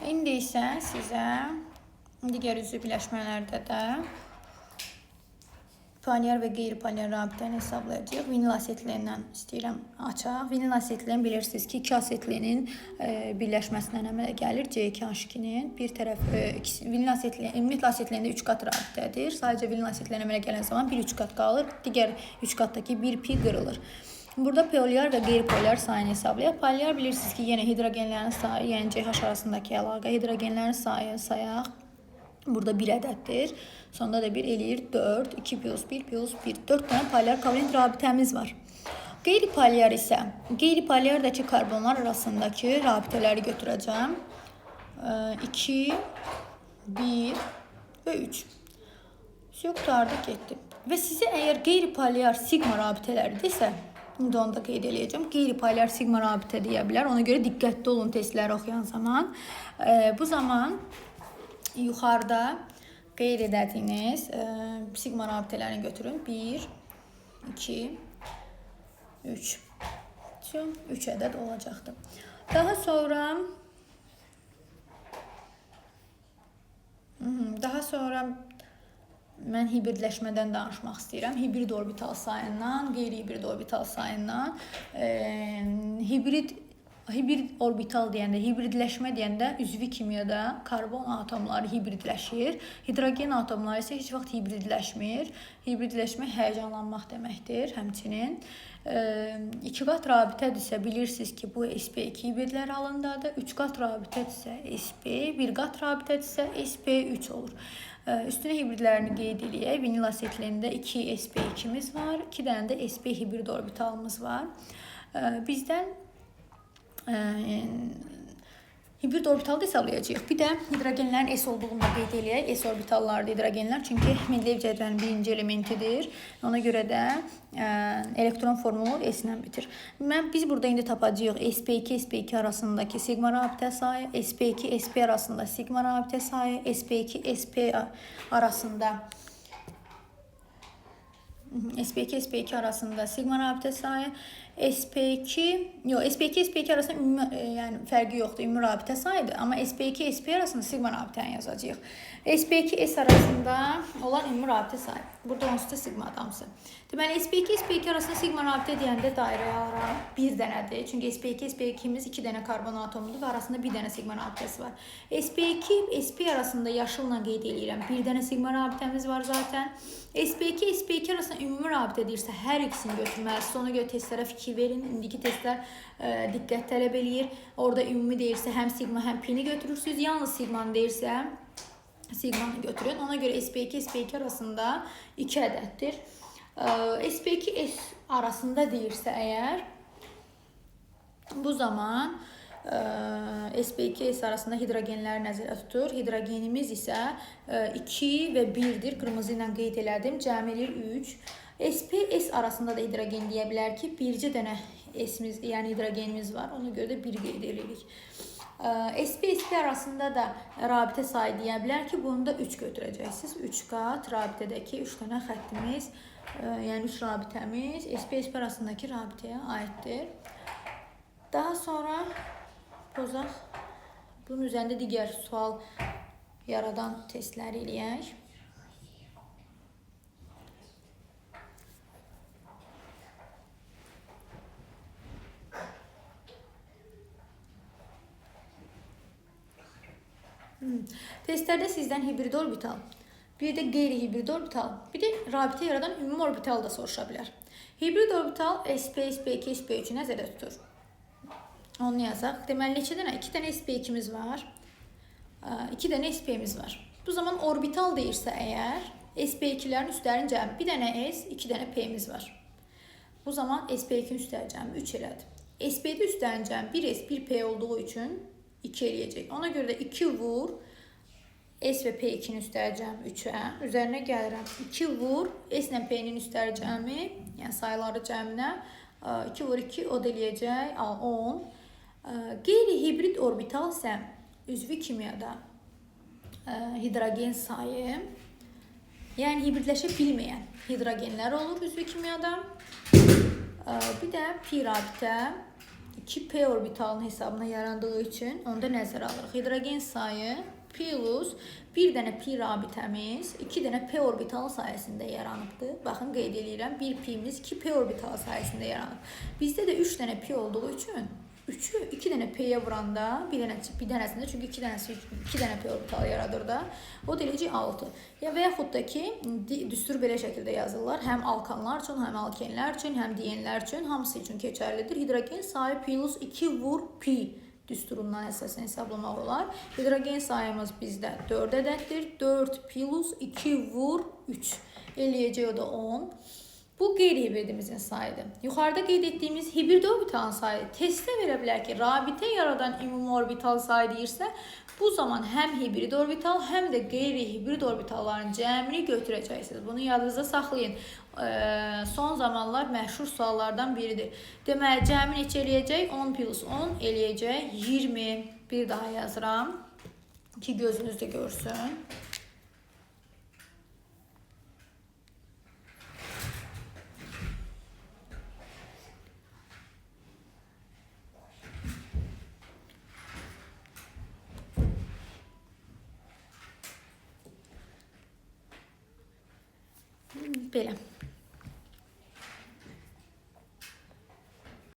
İndi isə sizə digər üzvü birləşmələrdə də polyar və qeyri-polyar rabitəni hesablayacağıq. Vinil asetilindən istəyirəm açaq. Vinil asetilin bilirsiniz ki, 2 asetilinin birləşməsindən əmələ gəlir C2H2-nin. Bir tərəf vinil asetilin, ümumiyyətlə asetilində 3 qat rabitədir. Sadəcə vinil asetilin əmələ gələn zaman 1-3 qat qalır. Digər 3 qatdakı 1 pi qırılır. Burada polyar və qeyri-polyar sayını hesablayaq. Polyar bilirsiniz ki, yenə hidrogenlərin sayı, yəni CH arasındakı əlaqə, hidrogenlərin sayı sayaq. Burada 1 ədəddir. Sonda da 1 eləyir 4, 2 plus 1 plus 1. 4 dənə polyar kovalent rabitəmiz var. Qeyri-polyar isə, qeyri-polyardakı karbonlar arasındakı rabitələri götürəcəm. 2, 1 və 3. Qurtardı, getdi. Və sizə əgər qeyri-polyar sigma rabitələri desə, indi onu da qeyd edəcəm. Qeyri-polyar sigma rabitə deyə bilər. Ona görə diqqətli olun testləri oxuyan zaman. Bu zaman yuxarıda qeyd edədiyiniz sigma rabitələrini götürün. 1, 2, 3. 3 ədəd olacaqdır. Daha sonra mən hibridləşmədən danışmaq istəyirəm. Hibrid orbital sayından, qeyri-hibrid orbital sayından. Hibrid orbital deyəndə, hibridləşmə deyəndə üzvi kimyada karbon atomları hibridləşir. Hidrogen atomları isə heç vaxt hibridləşmir. Hibridləşmə həyəcanlanmaq deməkdir həmçinin. 2 qat rabitədirsə bilirsiniz ki, bu sp2 hibridlər halındadır. 3 qat rabitədirsə sp, 1 qat rabitədirsə sp3 olur. Üstünə hibridlərini qeyd edək. Vinil asetilində 2 sp2'miz var. 2 dənə də sp hibrid orbitalımız var. Bizdən hibrid orbitalda hesablayacağıq. Bir də hidrogenlərin S olduğunu da qeyd edək. S orbitallardır hidrogenlər. Çünki Mendeleyev cədvəlinin birinci elementidir. Ona görə də elektron formulu S ilə bitir. Biz burada indi tapacağıq sp2, sp2 arasındakı sigma rabitə sayı, sp2, sp arasında sigma rabitə sayı, sp2, sp arasında sp2, sp2 arasında sigma rabitə sayı, sp2, sp2 arasında ümumi, yəni fərqi yoxdur, ümumi rabitə sayıdır. Amma sp2, sp arasında sigma rabitəni yazacağıq. sp2, s arasında olan ümumi rabitə sayı. Burada onsuz da sigma adamsı. Deməli, sp2, sp2 arasında sigma rabitə deyəndə dairəyə alıram 1 dənədir. Çünki sp2, sp2'miz 2 dənə karbon atomudur və arasında 1 dənə sigma rabitəsi var. sp2, sp arasında yaşılla qeyd edirəm. 1 dənə sigma rabitəmiz var zaten. sp2, sp2 arasında ümumi rabitə deyirsə, hər ikisini götürməlisiniz. Ona görə testlərə fikir verin. İndiki testlər diqqət tələb eləyir. Orada ümumi deyirsə, həm sigma, həm pini götürürsünüz. Yalnız sigmanı deyirsə, sigmanı götürün. Ona görə sp2, sp2 arasında 2 ədəddir. sp2, s arasında deyirsə əgər, bu zaman sp2, s arasında hidrogenləri nəzərə tutur. Hidrogenimiz isə 2 və 1-dir. Qırmızı ilə qeyd elədim. Cəmi eləyir 3. sp, s arasında da hidrogen deyə bilər ki, bircə dənə s'miz, yəni hidrogenimiz var. Ona görə də 1 qeyd edirik. sp, sp arasında da rabitə sayı deyə bilər ki, bunu da 3 götürəcəksiniz. 3 qat rabitədəki 3 dənə xəttimiz, yəni 3 rabitəmiz sp, sp arasındakı rabitəyə aiddir. Daha sonra pozaq. Bunun üzərində digər sual yaradan testləri eləyək. Testlərdə sizdən hibrid orbital, bir də qeyri-hibrid orbital, bir də rabitə yaradan ümumi orbital da soruşa bilər. Hibrid orbital sp, sp2, sp3'ü nəzərdə tutur. Onu yazaq. Deməli, neçə dənə? 2 dənə sp2'miz var. 2 dənə sp'miz var. Bu zaman orbital deyirsə əgər, sp2'lərin üstlərin cəmi 1 dənə s, 2 dənə p'miz var. Bu zaman sp2'nin üstlərin cəmi 3 elədi. sp'də üstlərin cəmi 1 s, 1 p olduğu üçün 2 eləyəcək. Ona görə də 2 vur S və P2'nin üstləri cəmi 3'ə. Üzərinə gəlirəm. 2 vur S ilə P-nin üstləri cəmi, yəni sayıları cəminə 2 vur 2 o da eləyəcək 10. Qeyri-hibrid orbital isə üzvi kimyada hidrogen sayı, yəni hibridləşə bilməyən hidrogenlər olur üzvi kimyada. Bir də pi rabitə 2p orbitalının hesabına yarandığı üçün onda nəzərə alırıq. Hidrogen sayı plus bir dənə pi rabitəmiz 2 dənə p orbitalı sayəsində yaranıbdır. Baxın, qeyd edirəm, bir pimiz 2p orbitalı sayəsində yaranıb. Bizdə də 3 dənə pi olduğu üçün 3'ü 2 dənə p-yə vuranda bir dənəsində, çünki 2 dənə p orbitalı yaradır da, o da eləcək 6. Ya və yaxud da ki, düstur belə şəkildə yazırlar. Həm alkanlar üçün, həm alkenlər üçün, həm diyenlər üçün, hamısı üçün keçərlidir. Hidrogen sayı plus 2 vur pi düsturundan əsasən hesablamaq olar. Hidrogen sayımız bizdə 4 ədəddir. 4 plus 2 vur 3. Eləyəcək o da 10. Bu qeyri-hibridimizin sayıdır. Yuxarıda qeyd etdiyimiz hibrid orbitalın sayı testdə verə bilər ki, rabitə yaradan ümumi orbital sayı deyirsə, bu zaman həm hibrid orbital, həm də qeyri-hibrid orbitalların cəmini götürəcəksiniz. Bunu yadınızda saxlayın. Son zamanlar məşhur suallardan biridir. Deməli, cəmi neçə eləyəcək? 10 plus 10 eləyəcək 20. Bir daha yazıram ki, gözünüzdə görsün. Belə.